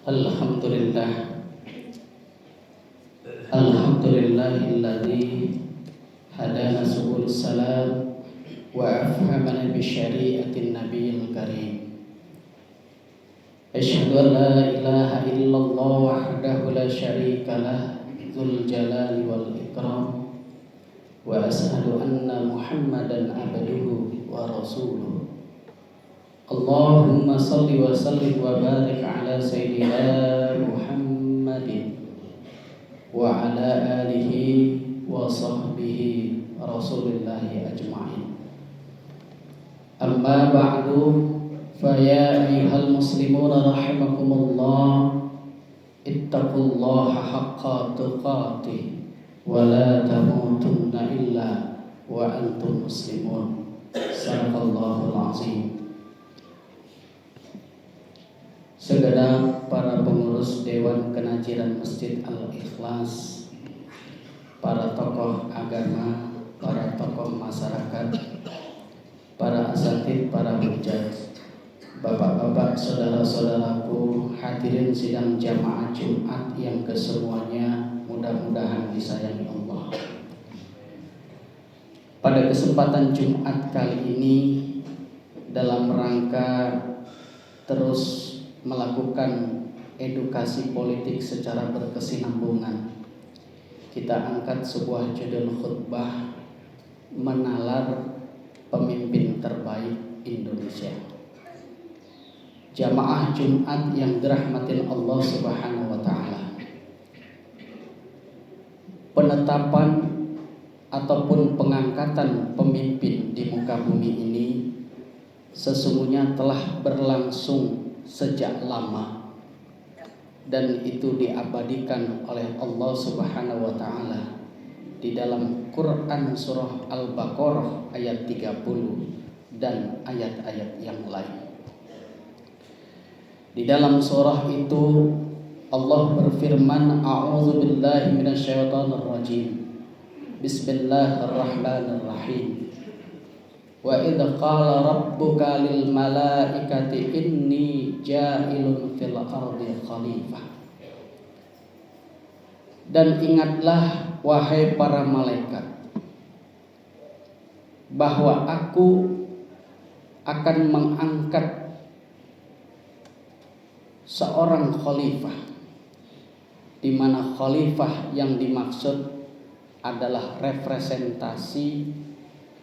Alhamdulillah, Alhamdulillahilladzi hadana subul salam wa afhamana bi syari'atin nabiyil karim. Asyhadu an la ilaha illallah wahdahu la syarika lah dzul jalali wal ikram wa asyhadu anna Muhammadan abduhu wa rasuluh. Allahumma salli wa sallim wa barik ala sayyidina Muhammadin wa ala alihi wa sahbihi rasulillahi ajma'in. Amma ba'du, fa ya ayyuhal muslimuna rahimakumullah, ittaqullaha haqqa tuqatih wa la tamutunna illa wa antum muslimun. Sadaqallahul azim. Segenap para pengurus Dewan Kenajiran Masjid Al-Ikhlas, para tokoh agama, para tokoh masyarakat, para asatidz, para hujjah, bapak-bapak, saudara-saudaraku, hadirin sidang jamaah Jumat yang kesemuanya mudah-mudahan disayangi Allah. Pada kesempatan Jumat kali ini, dalam rangka terus melakukan edukasi politik secara berkesinambungan, kita angkat sebuah judul khutbah, menalar pemimpin terbaik Indonesia. Jamaah Jumat yang dirahmati Allah Subhanahu wa taala, penetapan ataupun pengangkatan pemimpin di muka bumi ini sesungguhnya telah berlangsung sejak lama, dan itu diabadikan oleh Allah Subhanahu wa taala di dalam Quran surah Al-Baqarah ayat 30 dan ayat-ayat yang lain. Di dalam surah itu Allah berfirman, a'udzu billahi minasyaitonir rajim. Bismillahirrahmanirrahim. Wa idh qala rabbuka lil malaikati inni ja'ilun fil ardi khalifah. Dan ingatlah wahai para malaikat, bahwa aku akan mengangkat seorang khalifah, di mana khalifah yang dimaksud adalah representasi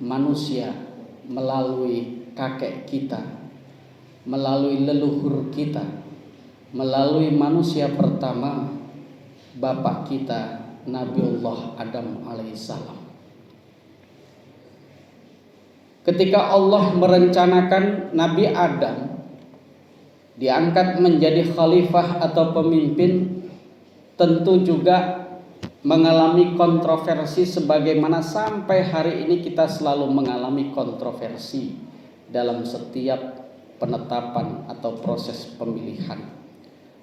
manusia melalui kakek kita, melalui leluhur kita, melalui manusia pertama, bapak kita Nabiullah Adam alaihissalam. Ketika Allah merencanakan Nabi Adam diangkat menjadi khalifah atau pemimpin, tentu juga mengalami kontroversi sebagaimana sampai hari ini kita selalu mengalami kontroversi dalam setiap penetapan atau proses pemilihan.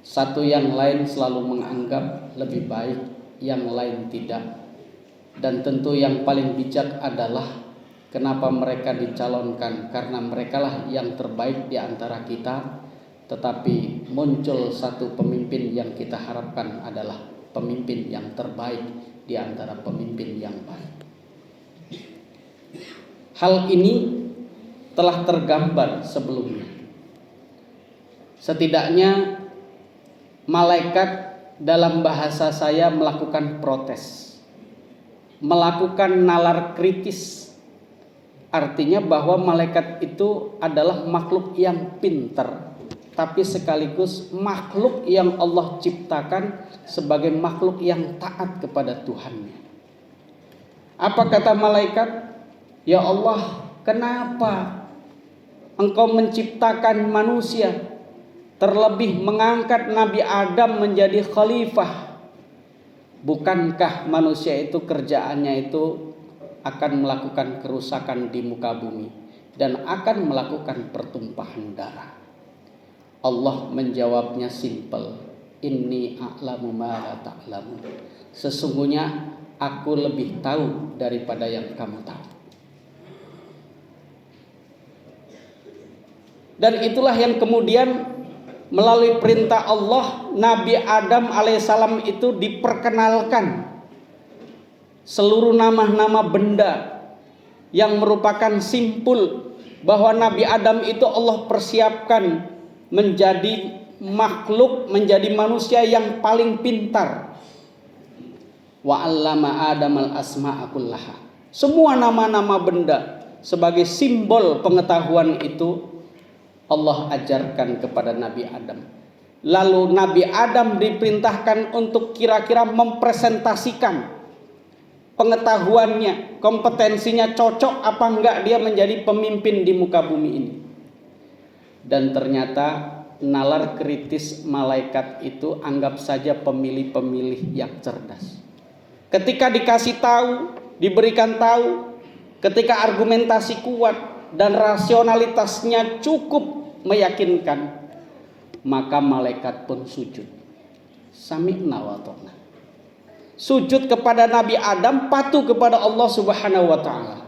Satu yang lain selalu menganggap lebih baik, yang lain tidak. Dan tentu yang paling bijak adalah kenapa mereka dicalonkan, karena merekalah yang terbaik di antara kita. Tetapi muncul satu pemimpin yang kita harapkan adalah pemimpin yang terbaik di antara pemimpin yang baik. Hal ini telah tergambar sebelumnya. Setidaknya malaikat dalam bahasa saya melakukan protes, melakukan nalar kritis. Artinya bahwa malaikat itu adalah makhluk yang pintar, tapi sekaligus makhluk yang Allah ciptakan sebagai makhluk yang taat kepada Tuhannya. Apa kata malaikat? Ya Allah, kenapa Engkau menciptakan manusia, terlebih mengangkat Nabi Adam menjadi khalifah? Bukankah manusia itu kerjaannya itu akan melakukan kerusakan di muka bumi dan akan melakukan pertumpahan darah? Allah menjawabnya simpel, inni a'lamu ma la ta'lamun. Sesungguhnya aku lebih tahu daripada yang kamu tahu. Dan itulah yang kemudian melalui perintah Allah, Nabi Adam alaihissalam itu diperkenalkan seluruh nama-nama benda yang merupakan simpul bahwa Nabi Adam itu Allah persiapkan menjadi makhluk, menjadi manusia yang paling pintar. Wa 'allama Adamal asma'a kullaha. Semua nama-nama benda sebagai simbol pengetahuan itu Allah ajarkan kepada Nabi Adam. Lalu Nabi Adam diperintahkan untuk kira-kira mempresentasikan pengetahuannya, kompetensinya cocok apa enggak dia menjadi pemimpin di muka bumi ini. Dan ternyata nalar kritis malaikat itu anggap saja pemilih-pemilih yang cerdas. Ketika dikasih tahu, diberikan tahu, ketika argumentasi kuat dan rasionalitasnya cukup meyakinkan, maka malaikat pun sujud. Sami'na wa ta'na. Sujud kepada Nabi Adam, patuh kepada Allah Subhanahu wa taala.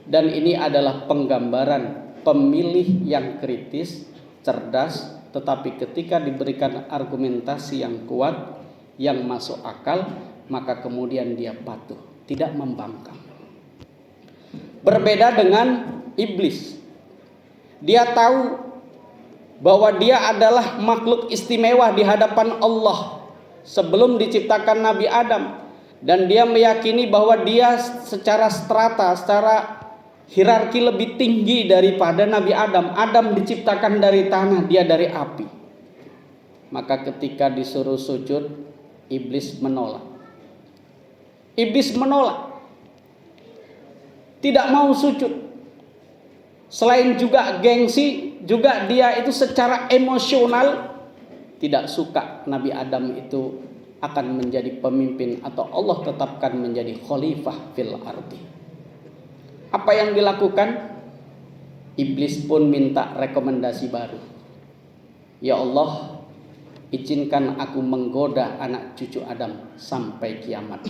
Dan ini adalah penggambaran pemilih yang kritis, cerdas, tetapi ketika diberikan argumentasi yang kuat, yang masuk akal, maka kemudian dia patuh, tidak membangkang. Berbeda dengan iblis. Dia tahu bahwa dia adalah makhluk istimewa di hadapan Allah sebelum diciptakan Nabi Adam, dan dia meyakini bahwa dia secara strata, secara hierarki lebih tinggi daripada Nabi Adam. Adam diciptakan dari tanah, dia dari api. Maka ketika disuruh sujud, iblis menolak. Iblis menolak, tidak mau sujud. Selain juga gengsi, juga dia itu secara emosional tidak suka Nabi Adam itu akan menjadi pemimpin atau Allah tetapkan menjadi khalifah fil ardi. Apa yang dilakukan? Iblis pun minta rekomendasi baru. Ya Allah, izinkan aku menggoda anak cucu Adam sampai kiamat.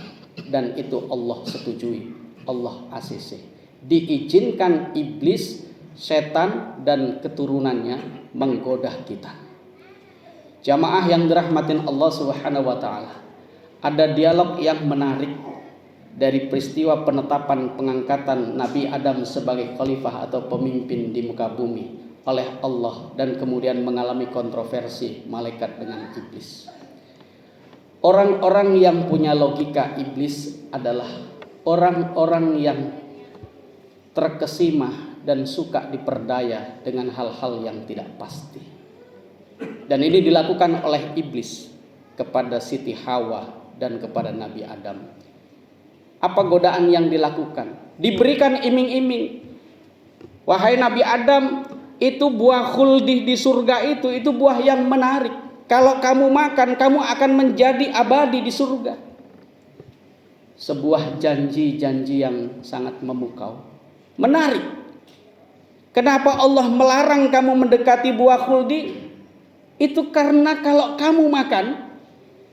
Dan itu Allah setujui, Allah ACC. Diizinkan iblis, setan dan keturunannya menggoda kita. Jamaah yang dirahmatin Allah Subhanahu wa taala. Ada dialog yang menarik dari peristiwa penetapan pengangkatan Nabi Adam sebagai khalifah atau pemimpin di muka bumi oleh Allah, dan kemudian mengalami kontroversi malaikat dengan iblis. Orang-orang yang punya logika iblis adalah orang-orang yang terkesima dan suka diperdaya dengan hal-hal yang tidak pasti. Dan ini dilakukan oleh iblis kepada Siti Hawa dan kepada Nabi Adam. Apa godaan yang dilakukan? Diberikan iming-iming. Wahai Nabi Adam, itu buah khuldi di surga itu buah yang menarik. Kalau kamu makan, kamu akan menjadi abadi di surga. Sebuah janji-janji yang sangat memukau, menarik. Kenapa Allah melarang kamu mendekati buah khuldi? Itu karena kalau kamu makan,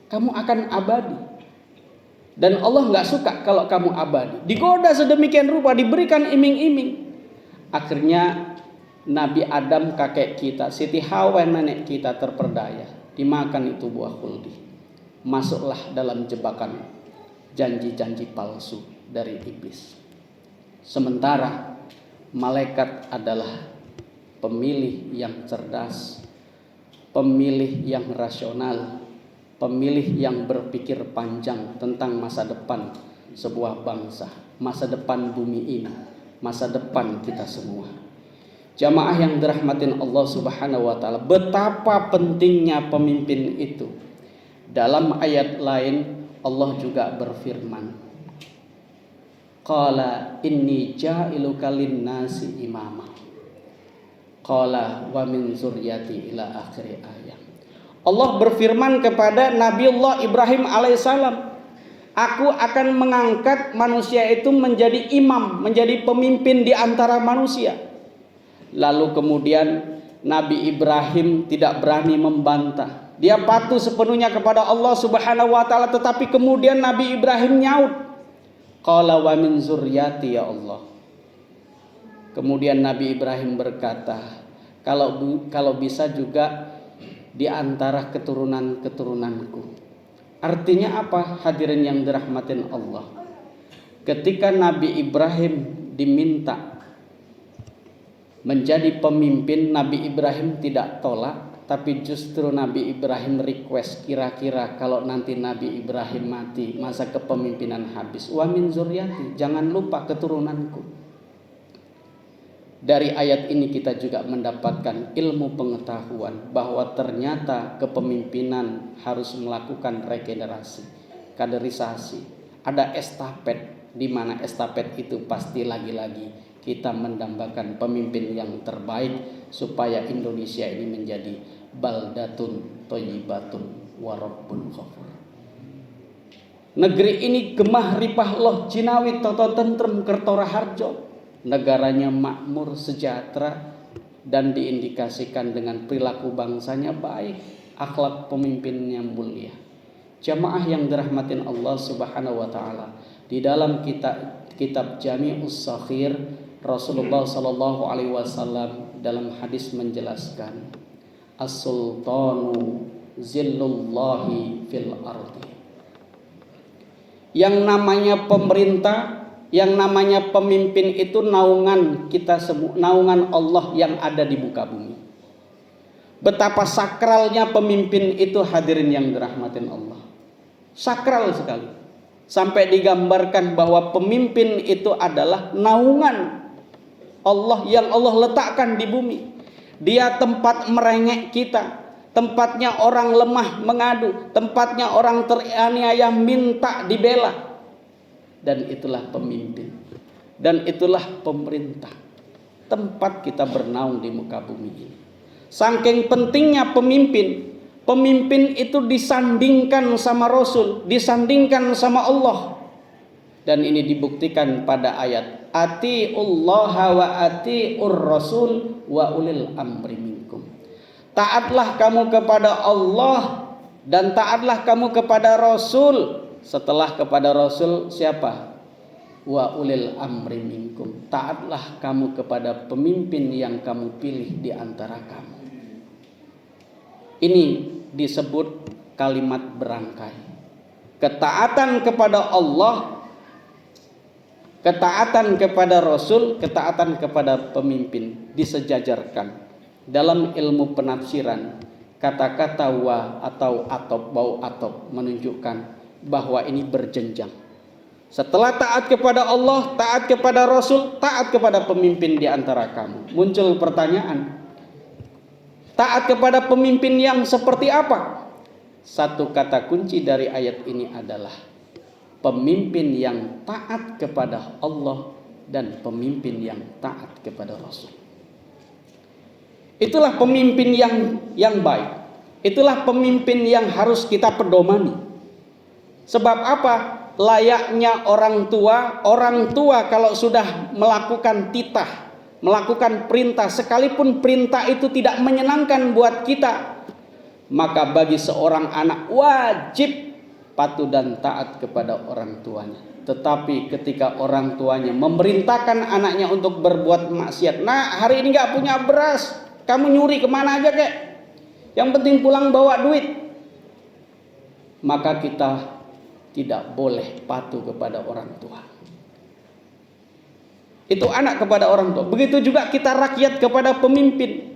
kamu akan abadi. Dan Allah gak suka kalau kamu abadi. Digoda sedemikian rupa, diberikan iming-iming. Akhirnya Nabi Adam kakek kita, Siti Hawa nenek kita terperdaya. Dimakan itu buah khuldi. Masuklah dalam jebakan janji-janji palsu dari iblis. Sementara malaikat adalah pemilih yang cerdas, pemilih yang rasional, pemilih yang berpikir panjang tentang masa depan sebuah bangsa, masa depan bumi ini, masa depan kita semua. Jamaah yang dirahmatin Allah Subhanahu wa taala, betapa pentingnya pemimpin itu. Dalam ayat lain Allah juga berfirman, qala inni ja'iluka lin-nasi imama. Qala wa min zurriyyati ila akhir ayat. Allah berfirman kepada Nabiullah Ibrahim alaihissalam, aku akan mengangkat manusia itu menjadi imam, menjadi pemimpin di antara manusia. Lalu kemudian Nabi Ibrahim tidak berani membantah. Dia patuh sepenuhnya kepada Allah Subhanahu wa taala, tetapi kemudian Nabi Ibrahim nyaut, qala wa min zurriyyati ya Allah. Kemudian Nabi Ibrahim berkata, kalau bisa juga di antara keturunan-keturunanku. Artinya apa? Hadirin yang dirahmatin Allah. Ketika Nabi Ibrahim diminta menjadi pemimpin, Nabi Ibrahim tidak tolak, tapi justru Nabi Ibrahim request, kira-kira kalau nanti Nabi Ibrahim mati, masa kepemimpinan habis, wa min zuriati, jangan lupa keturunanku. Dari ayat ini kita juga mendapatkan ilmu pengetahuan bahwa ternyata kepemimpinan harus melakukan regenerasi, kaderisasi. Ada estafet, di mana estafet itu pasti lagi-lagi kita mendambakan pemimpin yang terbaik supaya Indonesia ini menjadi baldatun thayyibatun wa rabbun ghafur. Negeri ini gemah ripah loh Cinawi toto tentrem kertora harjo. Negaranya makmur, sejahtera, dan diindikasikan dengan perilaku bangsanya baik, akhlak pemimpinnya mulia. Jamaah yang dirahmatin Allah Subhanahu wa taala, di dalam kitab Jami'us Saghir, Rasulullah sallallahu alaihi wasallam dalam hadis menjelaskan, as-sultanu zillullahi fil ardi. Yang namanya pemerintah, yang namanya pemimpin itu naungan kita semua, naungan Allah yang ada di muka bumi. Betapa sakralnya pemimpin itu, hadirin yang dirahmatin Allah. Sakral sekali. Sampai digambarkan bahwa pemimpin itu adalah naungan Allah yang Allah letakkan di bumi. Dia tempat merengek kita, tempatnya orang lemah mengadu, tempatnya orang teraniaya minta dibela. Dan itulah pemimpin, dan itulah pemerintah, tempat kita bernaung di muka bumi ini. Saking pentingnya pemimpin, pemimpin itu disandingkan sama Rasul, disandingkan sama Allah. Dan ini dibuktikan pada ayat atiullaha wa atiur rasul wa ulil amri minkum. Taatlah kamu kepada Allah dan taatlah kamu kepada Rasul. Setelah kepada Rasul siapa? Wa ulil amri minkum. Taatlah kamu kepada pemimpin yang kamu pilih di antara kamu. Ini disebut kalimat berangkai. Ketaatan kepada Allah, ketaatan kepada Rasul, ketaatan kepada pemimpin disejajarkan. Dalam ilmu penafsiran, kata-kata wa atau atop, bau atop menunjukkan bahwa ini berjenjang. Setelah taat kepada Allah, taat kepada Rasul, taat kepada pemimpin di antara kamu. Muncul pertanyaan, taat kepada pemimpin yang seperti apa? Satu kata kunci dari ayat ini adalah pemimpin yang taat kepada Allah dan pemimpin yang taat kepada Rasul. Itulah pemimpin yang baik. Itulah pemimpin yang harus kita pedomani. Sebab apa? Layaknya orang tua kalau sudah melakukan titah, melakukan perintah, sekalipun perintah itu tidak menyenangkan buat kita, maka bagi seorang anak wajib patuh dan taat kepada orang tuanya. Tetapi ketika orang tuanya memerintahkan anaknya untuk berbuat maksiat, nah hari ini gak punya beras, kamu nyuri kemana aja kek, yang penting pulang bawa duit, maka kita tidak boleh patuh kepada orang tua. Itu anak kepada orang tua. Begitu juga kita rakyat kepada pemimpin.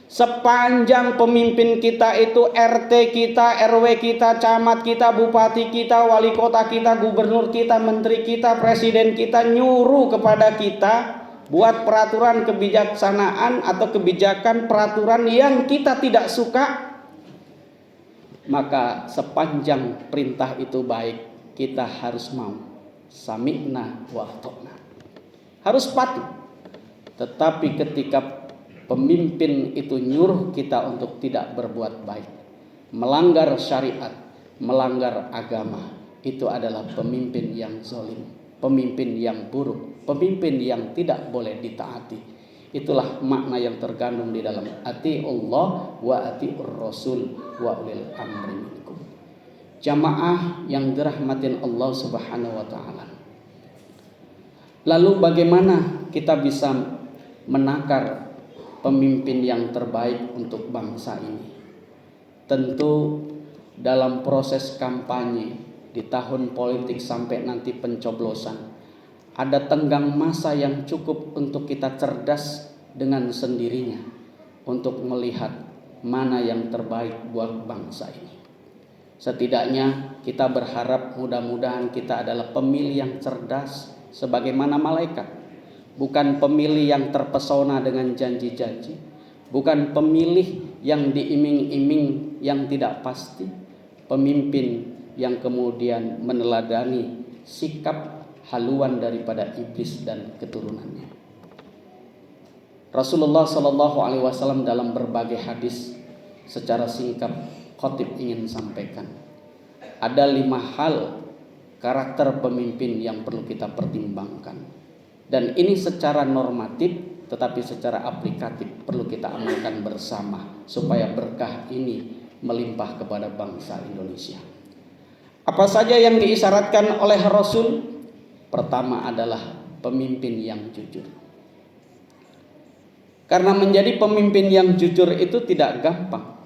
Sepanjang pemimpin kita itu RT kita, RW kita, camat kita, bupati kita, wali kota kita, gubernur kita, menteri kita, presiden kita nyuruh kepada kita buat peraturan kebijaksanaan atau kebijakan peraturan yang kita tidak suka, maka sepanjang perintah itu baik, kita harus mau sami'na wa ata'na, harus patuh. Tetapi ketika pemimpin itu nyuruh kita untuk tidak berbuat baik, melanggar syariat, melanggar agama, itu adalah pemimpin yang zalim, pemimpin yang buruk, pemimpin yang tidak boleh ditaati. Itulah makna yang terkandung di dalam atiullah wa atiur rasul wa ulil amri minkum. Jamaah yang dirahmatin Allah Subhanahu wa taala. Lalu bagaimana kita bisa menakar pemimpin yang terbaik untuk bangsa ini? tentu dalam proses kampanye di tahun politik sampai nanti pencoblosan, ada tenggang masa yang cukup untuk kita cerdas dengan sendirinya untuk melihat mana yang terbaik buat bangsa ini. Setidaknya kita berharap mudah-mudahan kita adalah pemilih yang cerdas sebagaimana malaikat. Bukan pemilih yang terpesona dengan janji-janji, bukan pemilih yang diiming-iming yang tidak pasti, pemimpin yang kemudian meneladani sikap haluan daripada iblis dan keturunannya. Rasulullah SAW dalam berbagai hadis secara singkat khotib ingin sampaikan, ada 5 hal karakter pemimpin yang perlu kita pertimbangkan. Dan ini secara normatif, tetapi secara aplikatif perlu kita amalkan bersama supaya berkah ini melimpah kepada bangsa Indonesia. Apa saja yang diisyaratkan oleh Rasul? Pertama adalah pemimpin yang jujur. Karena menjadi pemimpin yang jujur itu tidak gampang.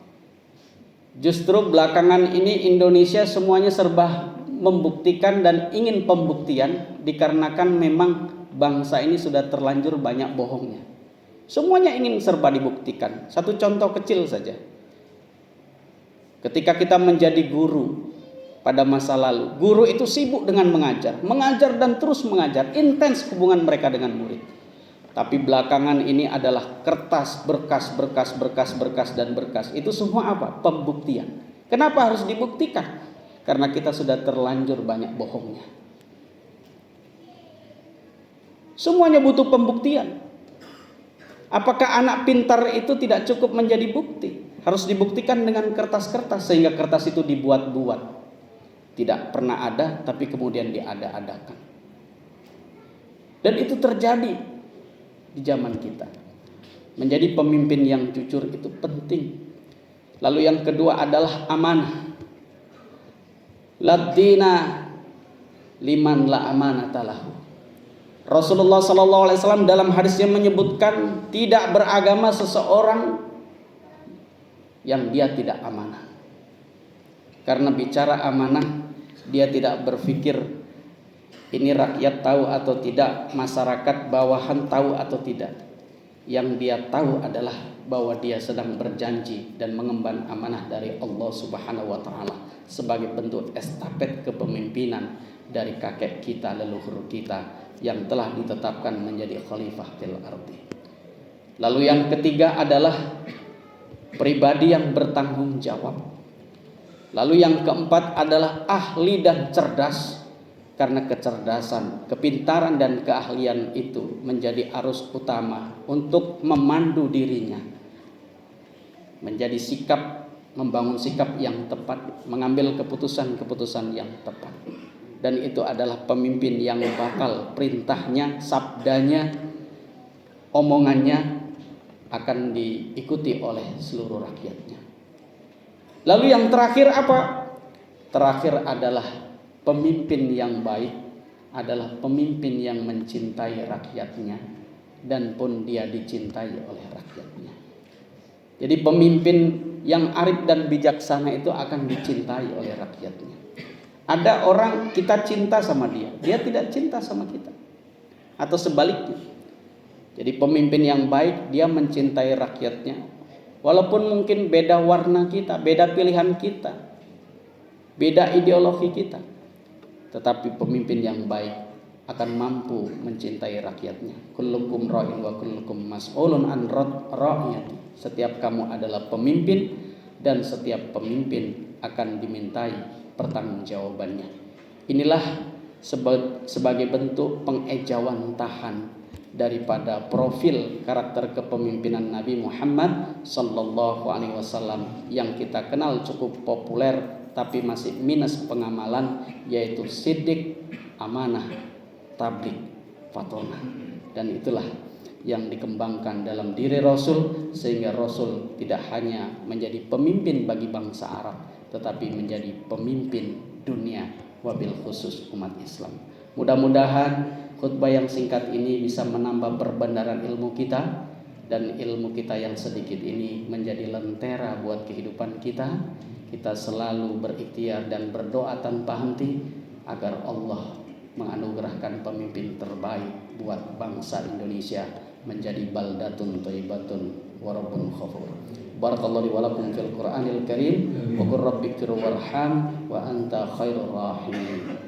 Justru belakangan ini Indonesia semuanya serba membuktikan dan ingin pembuktian, dikarenakan memang bangsa ini sudah terlanjur banyak bohongnya. Semuanya ingin serba dibuktikan. Satu contoh kecil saja. Ketika kita menjadi guru pada masa lalu, guru itu sibuk dengan mengajar dan terus mengajar, intens hubungan mereka dengan murid. Tapi belakangan ini adalah kertas, berkas. Itu semua apa? Pembuktian. Kenapa harus dibuktikan? Karena kita sudah terlanjur banyak bohongnya. Semuanya butuh pembuktian. Apakah anak pintar itu tidak cukup menjadi bukti? Harus dibuktikan dengan kertas-kertas, sehingga kertas itu dibuat-buat. Tidak pernah ada, tapi kemudian diada-adakan. Dan itu terjadi di zaman kita. Menjadi pemimpin yang jujur itu penting. Lalu yang kedua adalah amanah. Ladina liman la amanata lahu. Rasulullah SAW dalam hadisnya menyebutkan tidak beragama seseorang yang dia tidak amanah. Karena bicara amanah, dia tidak berpikir ini rakyat tahu atau tidak, masyarakat bawahan tahu atau tidak. Yang dia tahu adalah bahwa dia sedang berjanji dan mengemban amanah dari Allah Subhanahu wa taala sebagai bentuk estafet kepemimpinan dari kakek kita, leluhur kita yang telah ditetapkan menjadi khalifah fil ardi. Lalu yang ketiga adalah pribadi yang bertanggung jawab. Lalu yang keempat adalah ahli dan cerdas, karena kecerdasan, kepintaran dan keahlian itu menjadi arus utama untuk memandu dirinya menjadi membangun sikap yang tepat, mengambil keputusan-keputusan yang tepat. Dan itu adalah pemimpin yang bakal perintahnya, sabdanya, omongannya akan diikuti oleh seluruh rakyatnya. Lalu yang terakhir apa? Terakhir adalah pemimpin yang baik adalah pemimpin yang mencintai rakyatnya dan pun dia dicintai oleh rakyatnya. Jadi pemimpin yang arif dan bijaksana itu akan dicintai oleh rakyatnya. Ada orang kita cinta sama dia, dia tidak cinta sama kita. Atau sebaliknya. Jadi pemimpin yang baik, dia mencintai rakyatnya. Walaupun mungkin beda warna kita, beda pilihan kita, beda ideologi kita. Tetapi pemimpin yang baik akan mampu mencintai rakyatnya. Kullukum ra'in wa kullukum mas'ulun an ra'iyati. Setiap kamu adalah pemimpin dan setiap pemimpin akan dimintai pertanggungjawabannya. Inilah sebagai bentuk pengejawantahan daripada profil karakter kepemimpinan Nabi Muhammad sallallahu alaihi wasallam yang kita kenal cukup populer tapi masih minus pengamalan, yaitu siddiq, amanah, tabligh, fatonah. Dan itulah yang dikembangkan dalam diri Rasul, sehingga Rasul tidak hanya menjadi pemimpin bagi bangsa Arab, tetapi menjadi pemimpin dunia, wabil khusus umat Islam. Mudah-mudahan khutbah yang singkat ini bisa menambah perbendaharaan ilmu kita, dan ilmu kita yang sedikit ini menjadi lentera buat kehidupan kita. Kita selalu berikhtiar dan berdoa tanpa henti agar Allah menganugerahkan pemimpin terbaik buat bangsa Indonesia menjadi baldatun thayyibatun wa rabbun ghafur. Barakallahu li wa lakum fil Qur'anil Karim wa qur rabbighfir warham wa anta khairur rahimin.